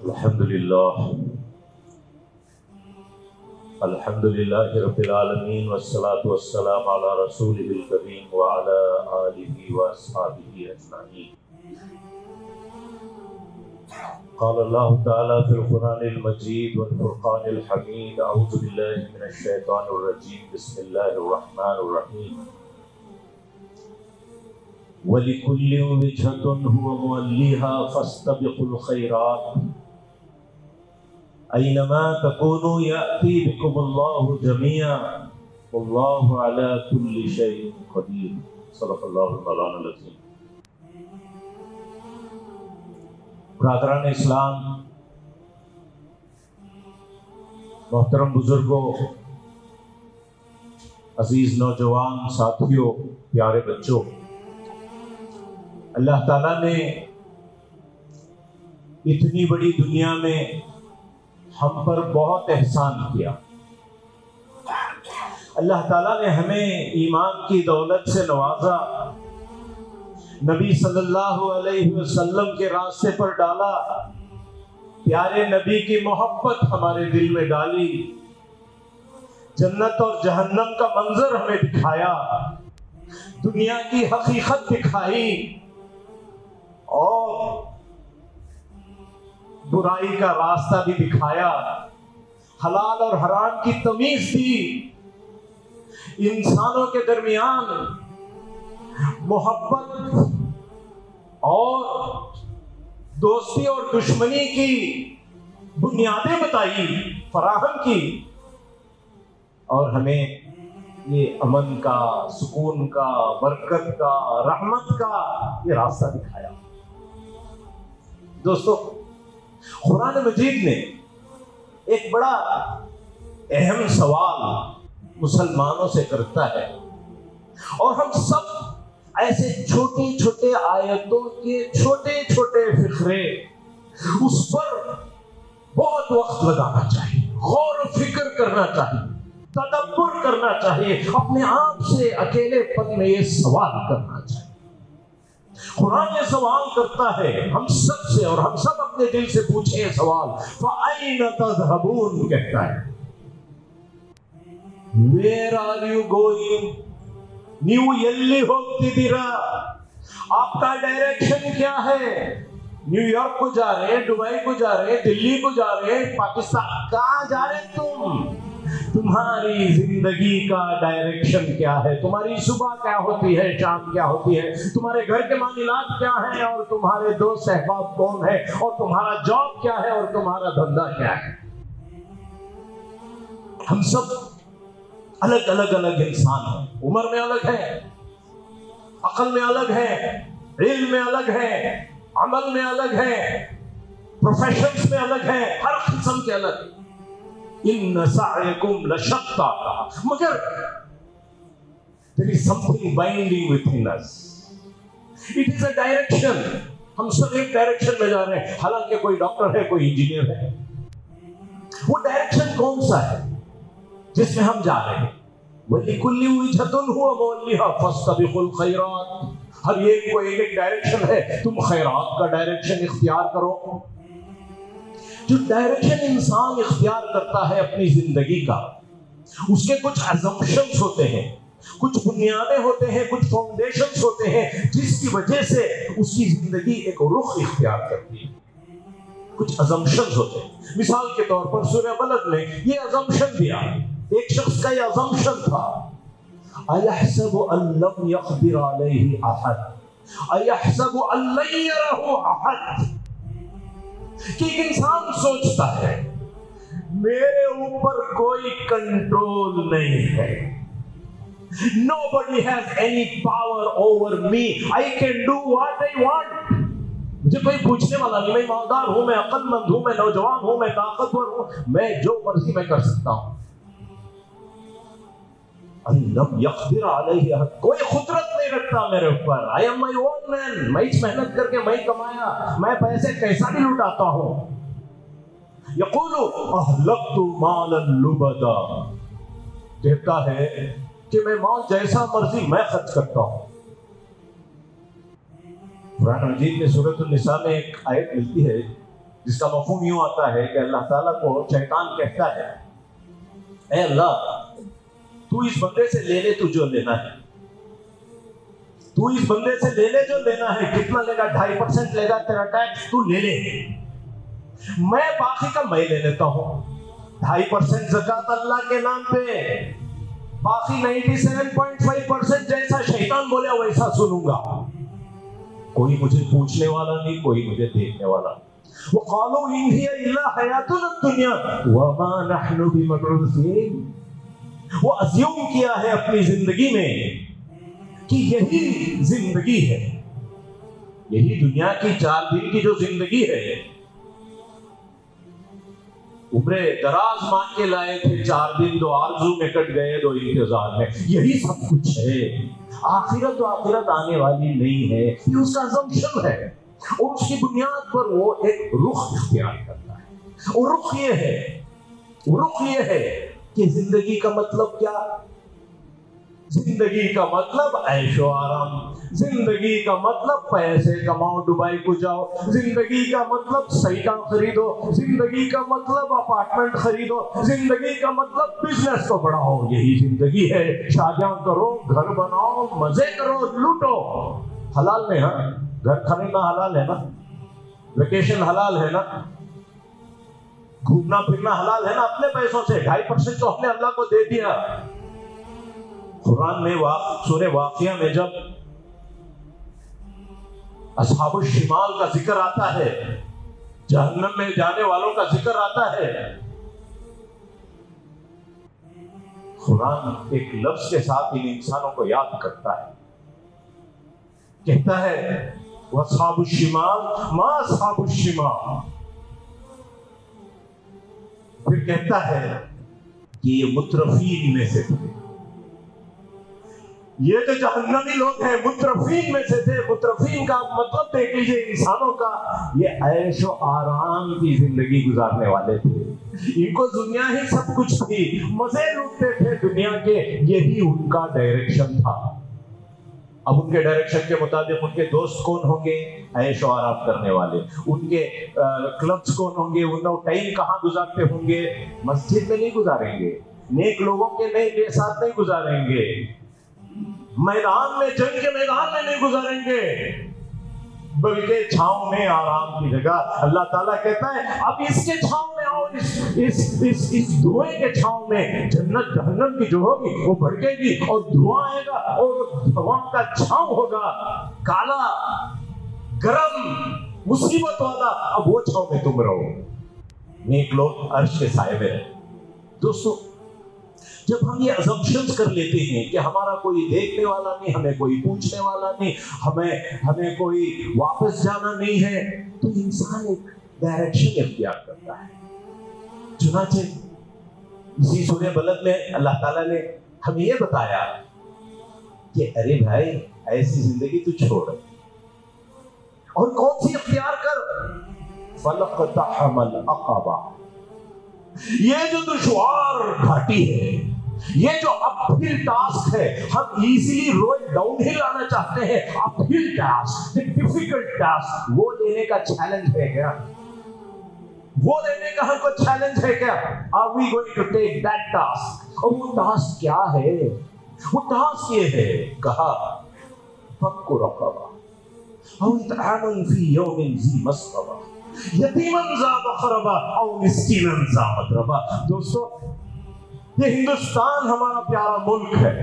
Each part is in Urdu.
الحمدللہ رب العالمین والصلاة والسلام علی رسولہ الکریم وعلی آلہ واصحابہ اجمعین۔ قال اللہ تعالی فی القرآن المجید والفرقان الحمید، اعوذ باللہ من الشیطان الرجیم، بسم اللہ الرحمن الرحیم۔ وَلِكُلِّ وِجْهَةٌ هُوَ مُوَلِّيهَا فَاسْتَبِقُوا الْخَيْرَاتِ أَيْنَمَا تَكُونُوا يَأْتِي بِكُمُ اللَّهُ جَمِيعًا وَاللَّهُ عَلَى كُلِّ شَيْءٍ قَدِيرٌ۔ صدق اللہ مولانا العظیم۔ برادران اسلام، محترم بزرگوں، عزیز نوجوان ساتھیوں، پیارے بچوں، اللہ تعالیٰ نے اتنی بڑی دنیا میں ہم پر بہت احسان کیا۔ اللہ تعالیٰ نے ہمیں ایمان کی دولت سے نوازا، نبی صلی اللہ علیہ وسلم کے راستے پر ڈالا، پیارے نبی کی محبت ہمارے دل میں ڈالی، جنت اور جہنم کا منظر ہمیں دکھایا، دنیا کی حقیقت دکھائی اور برائی کا راستہ بھی دکھایا، حلال اور حرام کی تمیز دی، انسانوں کے درمیان محبت اور دوستی اور دشمنی کی بنیادیں بتائی، فراہم کی، اور ہمیں یہ امن کا، سکون کا، برکت کا، رحمت کا یہ راستہ دکھایا۔ دوستو، قرآن مجید نے ایک بڑا اہم سوال مسلمانوں سے کرتا ہے، اور ہم سب ایسے چھوٹی چھوٹے آیتوں کے چھوٹے چھوٹے فقرے اس پر بہت وقت لگانا چاہیے، غور و فکر کرنا چاہیے، تدبر کرنا چاہیے، اپنے آپ سے اکیلے پن میں یہ سوال کرنا چاہیے۔ قرآن یہ سوال کرتا ہے ہم سب سے، اور ہم سب اپنے دل سے پوچھیں یہ سوال، فَأَيْنَ تَذْهَبُونَ کہتا ہے، Where are you going؟ ನೀವು ಎಲ್ಲಿ ಹೋಗ್ತಿದ್ದೀರಾ؟ آپ کا ڈائریکشن کیا ہے؟ نیو یارک کو جا رہے ہیں، دبئی کو جا رہے ہیں، دلی کو جا رہے ہیں، پاکستان کہاں جا رہے ہیں تم؟ تمہاری زندگی کا ڈائریکشن کیا ہے؟ تمہاری صبح کیا ہوتی ہے، شام کیا ہوتی ہے، تمہارے گھر کے معاملات کیا ہیں، اور تمہارے دوست احباب کون ہیں، اور تمہارا جاب کیا ہے، اور تمہارا دھندا کیا ہے؟ ہم سب الگ الگ انسان ہیں، عمر میں الگ ہیں، عقل میں الگ ہیں، علم میں الگ ہیں، عمل میں الگ ہیں، پروفیشنز میں الگ ہیں، ہر قسم کے الگ۔ ان سعیکم لشتیٰ، مگر there is something binding within us. It is a direction. ہم سب ایک ڈائریکشن میں جا رہے ہیں، حالانکہ کوئی ڈاکٹر ہے، کوئی انجینئر ہے۔ وہ ڈائریکشن کون سا ہے جس میں ہم جا رہے ہیں؟ وَلِكُلِّ وِجْهَةٌ هُوَ مُوَلِّيهَا فَاسْتَبِقُوا الْخَيْرَاتِ، ہر ایک کو ایک ایک ڈائریکشن ہے، تم خیرات کا ڈائریکشن اختیار کرو۔ جو ڈائریکشن انسان اختیار کرتا ہے اپنی زندگی کا، اس کے کچھ assumptions ہوتے ہیں، کچھ بنیادیں ہوتے ہیں، کچھ فاؤنڈیشنز ہوتے ہیں، جس کی وجہ سے اس کی زندگی ایک رخ اختیار کرتی ہے۔ کچھ assumptions ہوتے ہیں، مثال کے طور پر سورہ بلد میں یہ assumption دیا، ایک شخص کا یہ assumption تھا، أَيَحْسَبُ أَن لَّمْ يَقْدِرْ عَلَيْهِ أَحَدٌ أَيَحْسَبُ أَن لَّن يَرَهُ أَحَدٌ، کہ ایک انسان سوچتا ہے میرے اوپر کوئی کنٹرول نہیں ہے، nobody has any power over me, I can do what I want، مجھے کوئی پوچھنے والا نہیں، میں ایماندار ہوں، میں عقل مند ہوں، میں نوجوان ہوں، میں طاقتور ہوں، میں جو مرضی میں کر سکتا ہوں۔ لم يقدر علیہ، کوئی قدرت نہیں رکھتا میرے اوپر، I am my own man، میں محنت کر کے میں کمایا، میں پیسے کیسا بھی لٹاتا ہوں۔ یقول اہلکت مالا لبدا، کہتا ہے کہ میں مال جیسا مرضی میں خرچ کرتا ہوں۔ قرآن مجید میں سورۃ النساء میں ایک آیت ملتی ہے جس کا مفہوم یوں آتا ہے کہ اللہ تعالیٰ کو شیطان کہتا ہے اے اللہ تو اس بندے سے لے لے تو جو لینا ہے، تو اس بندے سے لے لے جو لینا ہے، کتنا لے گا؟ 2.5% لے گا تیرا ٹیکس، تو لے لے، میں باقی کا میں لے لیتا ہوں۔ 2.5% زکوٰۃ اللہ کے نام پہ، باقی 97.5% جیسا شیطان بولے ویسا سنوں گا، کوئی مجھے پوچھنے والا نہیں، کوئی مجھے دیکھنے والا۔ وَقَالُوا إِنْ هِيَ إِلَّا حَيَاتُنَا الدُّنْيَا وَمَا نَحْنُ بِمَبْعُوثِينَ۔ وہ اسیوم کیا ہے اپنی زندگی میں کہ یہی زندگی ہے، یہی دنیا کی 4 دن کی جو زندگی ہے، عمرے دراز مانگ کے لائے تھے، 4 دن 2 آرزو میں کٹ گئے، 2 انتظار میں، یہی سب کچھ ہے۔ آخرت و آخرت آنے والی نہیں ہے، یہ اس کا assumption ہے، اور اس کی بنیاد پر وہ ایک رخ اختیار کرتا ہے۔ اور رخ یہ ہے کہ زندگی کا مطلب کیا؟ زندگی کا مطلب عیش و آرام، زندگی کا مطلب پیسے کماؤ، دبئی کو جاؤ، زندگی کا مطلب سائٹاں خریدو، زندگی کا مطلب اپارٹمنٹ خریدو، زندگی کا مطلب بزنس کو بڑھاؤ، یہی زندگی ہے۔ شادیاں کرو، گھر بناؤ، مزے کرو، لوٹو، حلال میں، ہاں گھر خریدنا حلال ہے نا، ویکیشن حلال ہے نا، گھومنا پھرنا حلال ہے نا، اپنے پیسوں سے 2.5% تو ہم نے اللہ کو دے دیا۔ قرآن میں سورہ واقعہ میں جب اصحاب الشمال کا ذکر آتا ہے، جہنم میں جانے والوں کا ذکر آتا ہے، قرآن ایک لفظ کے ساتھ ان انسانوں کو یاد کرتا ہے، کہتا ہے وَأَصْحَابُ الشِّمَالِ مَا أَصْحَابُ الشِّمَالِ، پھر کہتا ہے کہ یہ مترفین میں سے تھے، یہ جو جہنمی لوگ ہیں مترفین میں سے تھے۔ مترفین کا مطلب دیکھ لیجئے انسانوں کا، یہ عیش و آرام کی زندگی گزارنے والے تھے، ان کو دنیا ہی سب کچھ تھی، مزے لوٹتے تھے دنیا کے، یہی ان کا ڈائریکشن تھا۔ اب ان کے ڈائریکشن کے مطابق ان کے دوست کون ہوں گے؟ عیش و آرام کرنے والے۔ ان کے کلبز کون ہوں گے؟ وہ ٹائم کہاں گزارتے ہوں گے؟ مسجد میں نہیں گزاریں گے، نیک لوگوں کے ساتھ نہیں گزاریں گے، میدان میں، جنگ کے میدان میں نہیں گزاریں گے، بلکہ چھاؤں میں، آرام کی جگہ۔ اللہ تعالیٰ کہتا ہے اب اس کے چھاؤں میں آؤ، اس دھوئیں کے چھاؤں میں۔ جنت جہنم کی جو ہوگی وہ بھڑکے گی اور دھواں آئے گا، اور دھواں کا چھاؤں ہوگا کالا، گرم، مصیبت والا، اب وہ چھاؤں میں تم رہو۔ نیک لوگ عرش کے سائے میں رہے۔ دوستو، جب ہم یہ assumptions کر لیتے ہیں کہ ہمارا کوئی دیکھنے والا نہیں، ہمیں کوئی پوچھنے والا نہیں، ہمیں کوئی واپس جانا نہیں ہے، تو انسان ایک ڈائریکشن اختیار کرتا ہے۔ چنانچہ اسی سورہ بلد میں اللہ تعالیٰ نے ہمیں یہ بتایا کہ ارے بھائی ایسی زندگی تو چھوڑ، اور کون سی اختیار کر؟ فَلَقْتَحَمَ الْعَقَبَةَ، یہ جو دشوار گھاٹی ہے، یہ جو اپ ہل ٹاسک ہے، ہم ایزیلی روڈ ڈاؤن ہل آنا چاہتے ہیں، اپ ہل ٹاسک، ڈیفیکلٹ ٹاسک، وہ لینے کا چیلنج ہے کیا؟ وہ لینے کا ہم کو چیلنج ہے کیا؟ Are we going to take that task؟ اور وہ ٹاسک کیا ہے؟ وہ ٹاسک یہ ہے، کہا فَكُّ رَقَبَةٍ أَوْ إِطْعَامٌ فِي يَوْمٍ ذِي مَسْغَبَةٍ یتیماً ذا مقربہ او مسکیناً ذا متربہ۔ دوستو، یہ ہندوستان ہمارا پیارا ملک ہے۔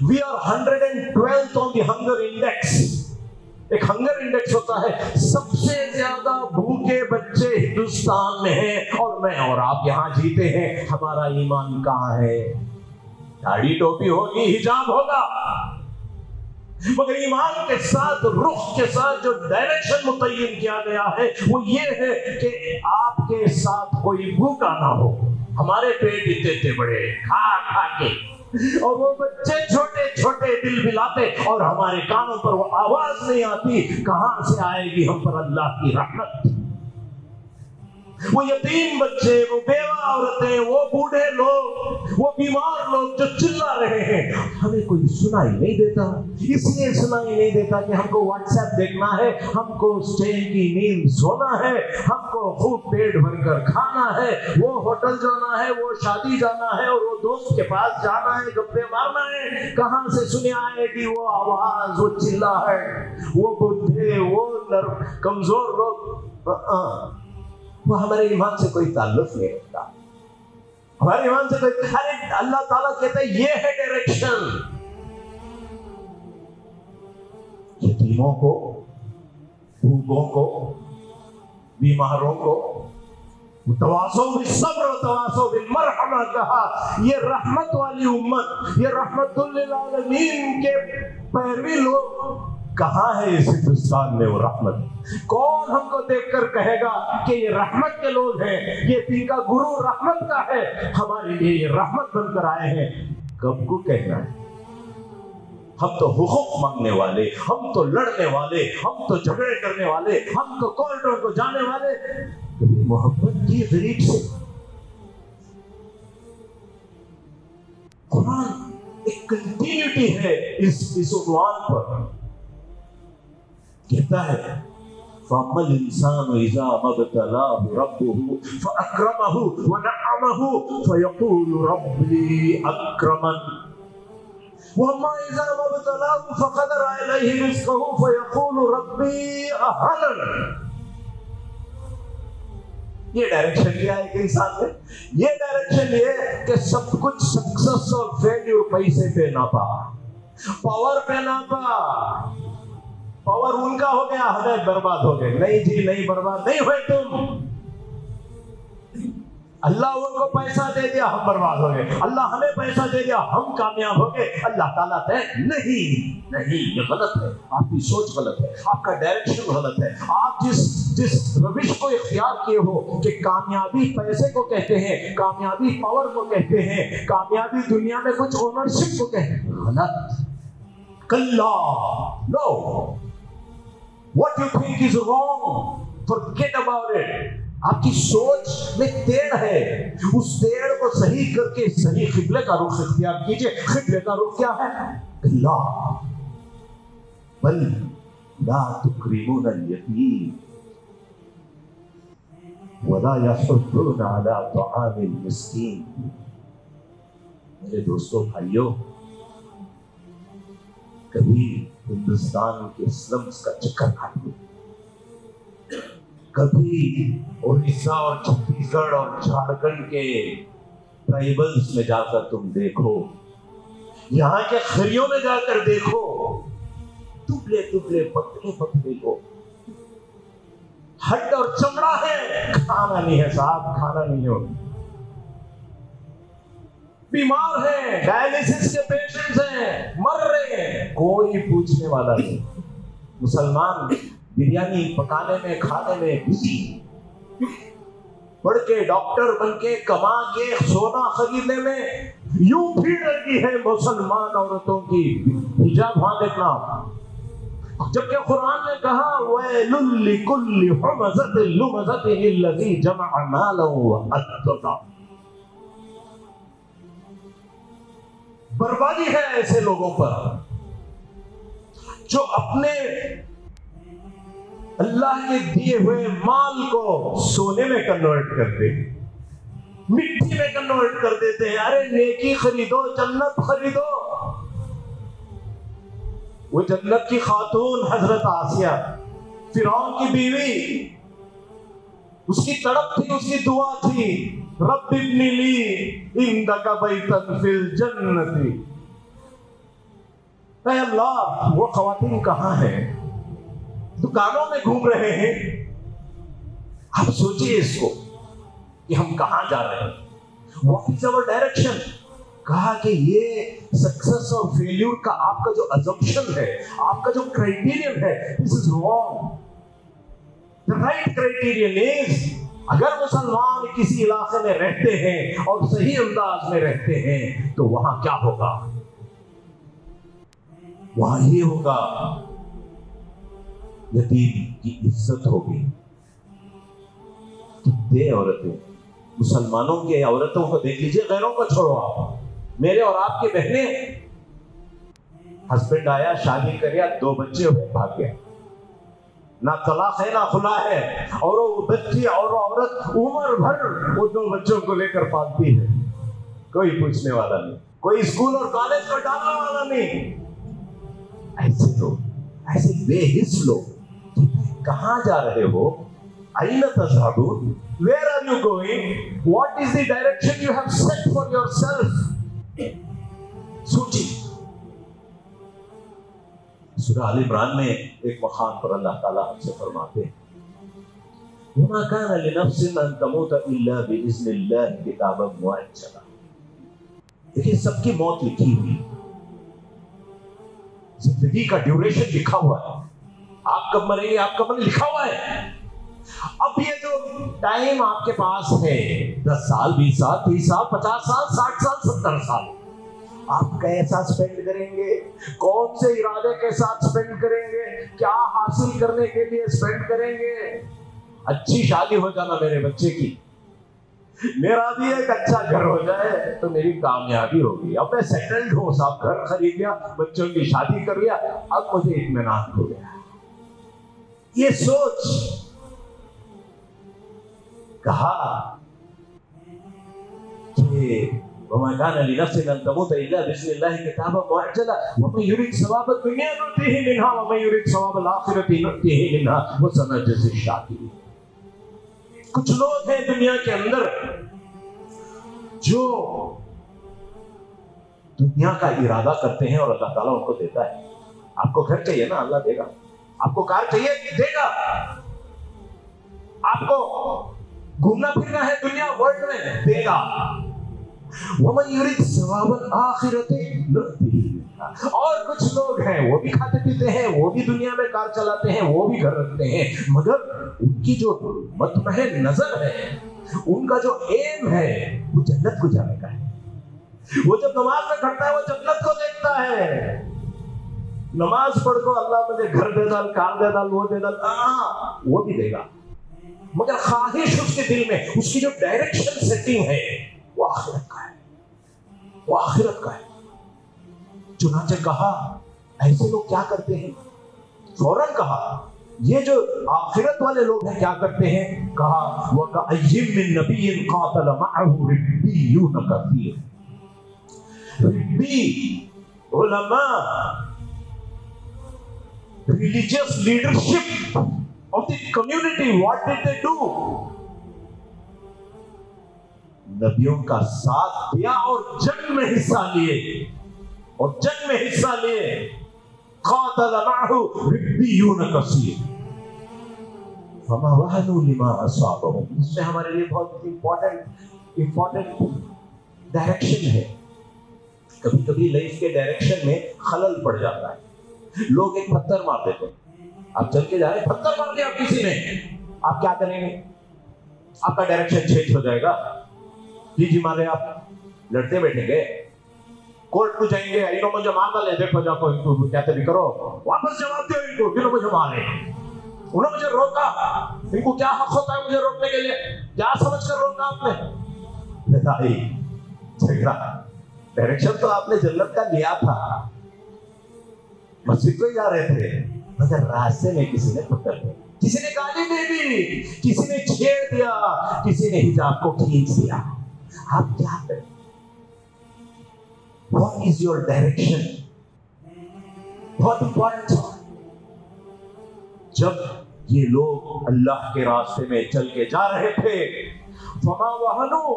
We are 112th on the hunger index۔ ایک ہنگر انڈیکس ہوتا ہے، سب سے زیادہ بھوکے بچے ہندوستان میں ہیں، اور میں اور آپ یہاں جیتے ہیں۔ ہمارا ایمان کہاں ہے؟ داڑھی ٹوپی ہوگی، حجاب ہوگا، مگر ایمان کے ساتھ، رخ کے ساتھ جو ڈائریکشن متعین کیا گیا ہے وہ یہ ہے کہ آپ کے ساتھ کوئی بھوکا نہ ہو۔ ہمارے پیٹ اتنے بڑے کھا کھا کے، اور وہ بچے چھوٹے چھوٹے دل بلاتے، اور ہمارے کانوں پر وہ آواز نہیں آتی، کہاں سے آئے گی ہم پر اللہ کی رحمت؟ وہ یتیم بچے، وہ بیوہ عورتیں، وہ بوڑھے لوگ، وہ بیمار لوگ جو چلا رہے ہیں، ہمیں کوئی سنائی نہیں دیتا۔ اس لیے سنائی نہیں دیتا کہ ہم کو واٹس ایپ دیکھنا ہے، ہم کو چین کی نیند سونا ہے، ہم کو خوب پیٹ بھر کر کھانا ہے، وہ ہوٹل جانا ہے، وہ شادی جانا ہے، اور وہ دوست کے پاس جانا ہے، گپے مارنا ہے۔ کہاں سے سنے آئے کہ وہ آواز، وہ چلاہٹ، وہ بڈھے، وہ کمزور لوگ، وہ ہمارے ایمان سے کوئی تعلق نہیں رکھتا۔ ہمارے ایمان سے کوئی، ارے اللہ تعالیٰ کہتا ہے یہ ہے ڈائریکشن۔ یتیموں کو، بھوکوں کو، بیماروں کو تواصوا بالصبر وتواصوا بالمرحمہ کہا۔ یہ رحمت والی امت، یہ رحمت للعالمین کے پیروی لوگ کہاں ہے اس ہندوستان میں؟ وہ رحمت کون ہم کو دیکھ کر کہے گا کہ یہ رحمت کے لوگ ہیں، یہ دین کا گرو رحمت کا ہے، ہمارے لیے یہ رحمت بن کر آئے ہیں؟ کب کو کہنا ہے؟ ہم تو حقوق مانگنے والے، ہم تو لڑنے والے، ہم تو جھگڑے کرنے والے، ہم تو کورٹوں کو جانے والے۔ کبھی محبت کی غریب سے؟ قرآن ایک کنٹینیوٹی ہے اس عنوان پر، کہتا ہے فَأَمَّا الْإِنسَانُ إِذَا مَا ابْتَلَاهُ رَبُّهُ فَأَكْرَمَهُ وَنَعَّمَهُ فَيَقُولُ رَبِّي أَكْرَمَنِ وَأَمَّا إِذَا مَا ابْتَلَاهُ فَقَدَرَ عَلَيْهِ رِزْقَهُ فَيَقُولُ رَبِّي أَهَانَنِ۔ یہ ڈائریکشن کیا ہے کہ انسان میں؟ یہ ڈائریکشن یہ کہ سب کچھ سکسس اور فیلیور پیسے پہ نہ پا، پاور پہ نہ پا۔ پاور ان کا ہو گیا، ہمیں برباد ہو گئے۔ نہیں جی نہیں، برباد نہیں ہوئے تم۔ اللہ ان کو پیسہ دے دیا، ہم برباد ہو گئے۔ اللہ ہمیں پیسہ دے دیا، ہم کامیاب ہو گئے۔ اللہ تعالیٰ کہے نہیں، یہ غلط ہے، آپ کی سوچ غلط ہے، آپ کا ڈائریکشن غلط ہے۔ آپ جس روش کو اختیار کیے ہو کہ کامیابی پیسے کو کہتے ہیں، کامیابی پاور کو کہتے ہیں، کامیابی دنیا میں کچھ اونرشپ کو کہتے ہیں، غلط۔ کلا، نو، what you think is wrong, forget about it۔ آپ کی سوچ میں ٹیڑھ ہے، اس ٹیڑھ کو صحیح کر کے صحیح قبلے کا رخ اختیار کیجئے۔ قبلے کا رخ کیا ہے؟ اللہ، بل لا تکرمون الیتیم ولا یحضون علی طعام المسکین۔ میرے دوستو بھائیو، کبھی ہندوستان کے سلمز کا چکر کاٹو، کبھی اڑیسہ اور چھتیس گڑھ اور جھارکھنڈ کے ٹرائبلز میں جا کر تم دیکھو، یہاں کے کھریوں میں جا کر دیکھو، دبلے دبلے پتلے پتلے کو، ہڈ اور چمڑا ہے، کھانا نہیں ہے صاحب، کھانا نہیں ہے، بیمار ہیں، ڈائلیسس کے پیشنٹس ہیں، مر رہے ہیں، کوئی پوچھنے والا نہیں۔ مسلمان بریانی پکانے میں، کھانے میں بزی، پڑھ کے ڈاکٹر بن کے، کما کے، سونا خریدنے میں یوں بھیڑ لگی ہے مسلمان عورتوں کی۔ حجاب وہاں دیکھنا، جبکہ قرآن نے کہا وَيْلٌ لِكُلِّ ہُمَزَةٍ لُمَزَةٍ الَّذِي جَمَعَ مَالًا وَعَدَّدَهُ۔ بربادی ہے ایسے لوگوں پر جو اپنے اللہ کے دیے ہوئے مال کو سونے میں کنورٹ کرتے ہیں، مٹی میں کنورٹ کر دیتے ہیں۔ ارے نیکی خریدو، جنت خریدو۔ وہ جنت کی خاتون حضرت آسیہ، فرعون کی بیوی، اس کی تڑپ تھی، اس کی دعا تھی رب ابن لی عندک بیتا فی الجنت۔ اے اللہ، وہ خواتین کہاں ہیں؟ دکانوں میں گھوم رہے ہیں۔ آپ سوچئے اس کو کہ ہم کہاں جا رہے ہیں، واٹ از آور ڈائریکشن۔ کہا کہ یہ سکسس اور فیلیور کا آپ کا جو assumption ہے، آپ کا جو کرائٹیرین ہے، this is wrong۔ The right criterion is، اگر مسلمان کسی علاقے میں رہتے ہیں اور صحیح انداز میں رہتے ہیں تو وہاں کیا ہوگا؟ وہاں یہ ہوگا، یتیم کی عزت ہوگی، دے عورتیں، مسلمانوں کی عورتوں کو دیکھ لیجئے، غیروں کو چھوڑو آپ، میرے اور آپ کی بہنیں، ہسبینڈ آیا شادی کریا 2 بچے ہوئے بھاگ گیا، نہ طلاق ہے نہ خلا ہے، اور وہ بچی اور عورت عمر بھر وہ 2 بچوں کو لے کر پالتی ہے، کوئی پوچھنے والا نہیں، کوئی اسکول اور کالج میں ڈالنے والا نہیں۔ ایسے لوگ، ایسے بے حس لوگ، کہاں جا رہے ہو؟ أين تذهبون؟ Where are you going? What is the direction you have set for yourself? سوچیے۔ سورہ آل عمران میں ایک مقام پر اللہ تعالیٰ ہم سے فرماتے ہیں وَمَا كَانَ لِنَفْسٍ أَن تَمُوتَ إِلَّا بِإِذْنِ اللَّهِ كِتَابًا مُّؤَجَّلًا۔ دیکھیے سب کی موت لکھی ہوئی، زندگی کا ڈیوریشن لکھا ہوا ہے، آپ کب مریں گے، آپ کب مریں گے، لکھا ہوا ہے۔ اب یہ جو ٹائم آپ کے پاس ہے 10 سال 20 سال 30 سال 50 سال 60 سال 70 سال، آپ کیسا سپینڈ کریں گے، کون سے ارادے کے ساتھ سپینڈ کریں گے، کیا حاصل کرنے کے لیے سپینڈ کریں گے؟ اچھی شادی ہو جانا میرے بچے کی، میرا بھی ایک اچھا گھر ہو جائے تو میری کامیابی ہوگی، اب میں سیٹلڈ ہوں، صاحب گھر خرید لیا، بچوں کی شادی کر لیا، اب مجھے اطمینان ہو گیا۔ یہ سوچ کہا کہ وَمَا كَانَ لِنَفْسٍ أَن تَمُوتَ إِلَّا بِإِذْنِ اللَّهِ كِتَابًا مُّؤَجَّلًا وَمَن يُرِدْ ثَوَابَ الدُّنْيَا نُؤْتِهِ مِنْهَا وَمَن يُرِدْ ثَوَابَ الْآخِرَةِ نُؤْتِهِ مِنْهَا وَسَنَجْزِي الشَّاكِرِينَ۔ کچھ لوگ ہیں دنیا کے اندر جو دنیا کا ارادہ کرتے ہیں اور اللہ تعالیٰ ان کو دیتا ہے۔ آپ کو گھر چاہیے نا، اللہ دے گا، آپ کو کار چاہیے دے گا، آپ کو گھومنا پھرنا ہے دنیا ورلڈ میں دے گا۔ وَمَن يُرِدْ ثَوَابَ الْآخِرَةِ نُؤْتِهِ مِنْهَا۔ اور کچھ لوگ ہیں وہ بھی کھاتے پیتے ہیں، وہ بھی دنیا میں کار چلاتے ہیں، وہ بھی گھر رکھتے ہیں، مگر ان کی جو مطمح نظر ہے، ان کا جو ایم ہے وہ جنت کو جانے کا ہے۔ وہ جب نماز میں کھڑتا ہے وہ جنت کو دیکھتا ہے۔ نماز پڑھ کو اللہ مجھے گھر دے ڈال، کار دے ڈال، وہ دے ڈال، وہ بھی دے گا، مگر خواہش اس کے دل میں، اس کی جو ڈائریکشن سیٹنگ ہے وہ آخرت کا ہے، وہ آخرت کا ہے۔ چنانچہ کہا ایسے لوگ کیا کرتے ہیں، فوراً کہا یہ جو آخرت والے لوگ ہیں کیا کرتے ہیں، کہا وَكَأَيٍّ مِّن نَبِيٍّ قَاتَلَ مَعَهُ رِبِّيُّونَ كَثِيرٌ۔ ربی علماء، religious leadership of the community, what did they do؟ نبیوں کا ساتھ دیا اور جنگ میں حصہ لیے، اور جنگ میں حصہ لیے۔ قاتل معه ربیون کثیر فما وهنوا لما اصابهم۔ اس میں ہمارے لیے بہت امپورٹنٹ ڈائریکشن ہے۔ کبھی کبھی لائف کے ڈائریکشن میں خلل پڑ جاتا ہے، لوگ ایک پتھر مار دیتے ہیں، آپ چل کے جا رہے ہیں، پتھر مار دیا کسی نے، آپ کیا کریں گے؟ آپ کا ڈائریکشن چینج ہو جائے گا۔ جی مارے، آپ لڑتے بیٹھیں گے، کورٹ کو جائیں گے، انہوں مجھے مار ڈالے، دیکھو جا کو ان کو کہتے بھی کرو، واپس جواب دو ان کو، انہوں مجھے مارے، انہوں مجھے روکا، ان کو کیا حق ہوتا ہے مجھے روکنے کے لیے، کیا سمجھ کر روکا آپ نے؟ جھگڑا، ڈائریکشن تو آپ نے جنت کا لیا تھا، مسجد پہ جا رہے تھے، مگر راستے میں کسی نے پکڑ دیا، کسی نے گالی دے دی، کسی نے چھیڑ دیا، کسی نے حجاب کو کھینچ دیا، آپ کیا کریں؟ What is your direction؟ بہت امپورٹنٹ ہے۔ جب یہ لوگ اللہ کے راستے میں چل کے جا رہے تھے، فما وهنوا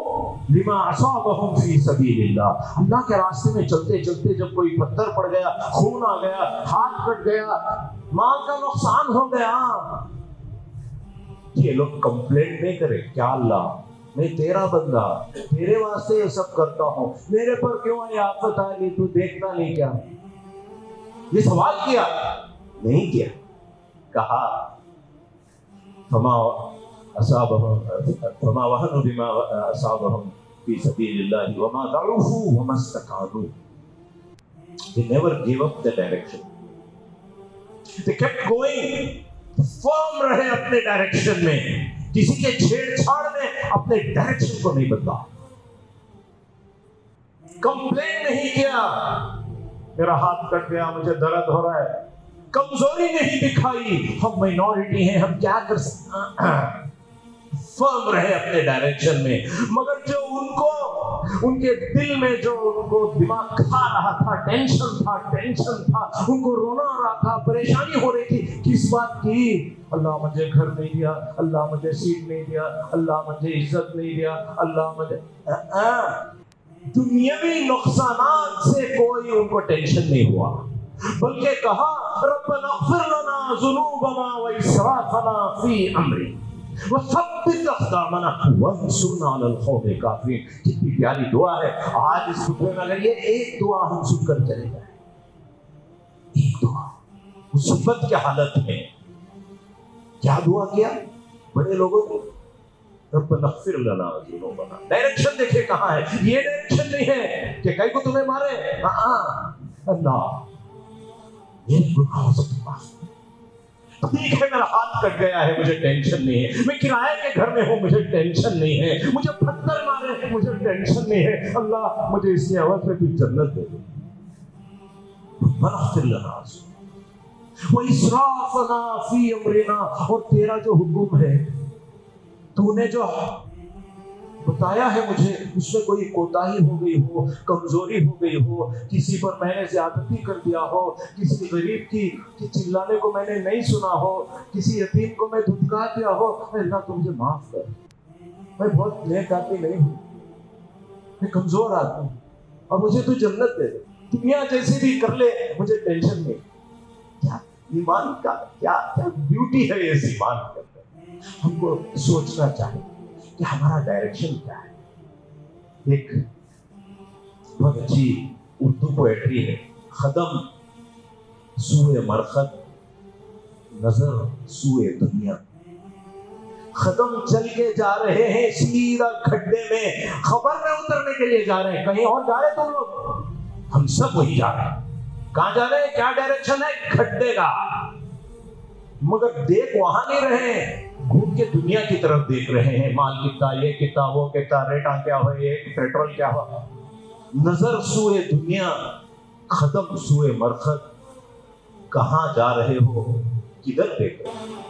لما اصابهم في سبيل اللہ، اللہ کے راستے میں چلتے چلتے جب کوئی پتھر پڑ گیا، خون آ گیا، ہاتھ کٹ گیا، مال کا نقصان ہو گیا، یہ لوگ کمپلینٹ نہیں کرے، کیا اللہ میں تیرا بندہ، تیرے واسطے یہ سب کرتا ہوں، میرے پر کیوں یہ آفت آ گئی، تو دیکھتا نہیں کیا؟ یہ سوال کیا نہیں کیا، کہا فما وهنوا بما اصابهم في سبيل الله وما ضعفوا وما استكانوا۔ They never gave up the direction. They kept going، فرم رہے اپنے ڈائریکشن میں، کسی کے چھیڑ-چھاڑ نے اپنے ڈائریکشن کو نہیں بدلا، کمپلین نہیں کیا میرا ہاتھ کٹ گیا، مجھے درد ہو رہا ہے، کمزوری نہیں دکھائی، ہم مائنورٹی ہیں، ہم کیا کر سکتے ہیں، فرم رہے اپنے ڈائریکشن میں۔ مگر جو ان کے دل میں جو ان کو دماغ کھا رہا تھا، ٹینشن تھا، ان کو رونا آ رہا تھا، پریشانی ہو رہی تھی، کس بات کی؟ اللہ مجھے گھر نہیں دیا، اللہ مجھے سیٹ نہیں دیا، اللہ مجھے عزت نہیں دیا، اللہ مجھے دنیاوی نقصانات سے کوئی ان کو ٹینشن نہیں ہوا، بلکہ کہا ربنا اغفر لنا ذنوبنا واسرافنا فی امری وثبت اقدامنا وانصرنا علی القوم الکافرین۔ کتنی پیاری دعا ہے۔ آج اس خطبے میں اگر یہ ایک دعا ہم سن کر چلے جائیں، ایک دعا مصیبت کی حالت میں کیا دعا کیا بڑے لوگوں نے؟ ربنا اغفر لنا ذنوبنا۔ ڈائریکشن دیکھیں کہاں ہے، یہ ڈائریکشن نہیں ہے کہ کہیں کو تمہیں مارے، اللہ یہ گناہوں سے معاف، ٹھیک ہے میرا ہاتھ کٹ گیا ہے، مجھے ٹینشن نہیں ہے، میں کرائے کے گھر میں ہوں، مجھے ٹینشن نہیں ہے، مجھے پتھر مارے ہیں، مجھے ٹینشن نہیں ہے، اللہ مجھے اس کی عوض میں تو جنت دے دے۔ ربنا اغفر لنا واسرافنا فی امرنا، اور تیرا جو حکم ہے، تو نے جو بتایا ہے مجھے، اس میں کوئی کوتاہی ہو گئی ہو، کمزوری ہو گئی ہو، کسی پر میں نے زیادتی کر دیا ہو، کسی غریب کی چلانے کو میں نے نہیں سنا ہو، کسی یتیم کو میں دھتکا دیا ہو، اللہ تو مجھے معاف کر، میں بہت نیک آدمی نہیں ہوں، میں کمزور آدمی ہوں، اور مجھے تو جنت دے دے، دنیا جیسی بھی کر لے، مجھے ٹینشن نہیں۔ کیا ایمان کا کیا بیوٹی ہے اس ایمان کے اندر۔ ہم کو سوچنا چاہیے کہ ہمارا ڈائریکشن کیا ہے۔ ایک بہت اچھی اردو پوئٹری ہے، خدم سوئے مرخد نظر سوئے دنیا۔ خدم چل کے جا رہے ہیں سیدھا کھڈے میں، خبر میں اترنے کے لیے جا رہے ہیں، کہیں اور جا رہے تم لوگ، ہم سب وہی جا رہے ہیں۔ کہاں جا رہے ہیں؟ کیا ڈائریکشن ہے؟ کھڈے کا، مگر دیکھ وہاں نہیں رہے ہیں، گھوم کے دنیا کی طرف دیکھ رہے ہیں، مال کتنا، یہ کتنا، وہ کتنا، ریٹاں کیا ہوا، یہ پیٹرول کیا ہوا۔ نظر سوئے دنیا، قدم سوئے مرخد، کہاں جا رہے ہو، کدھر دیکھ رہے ہو؟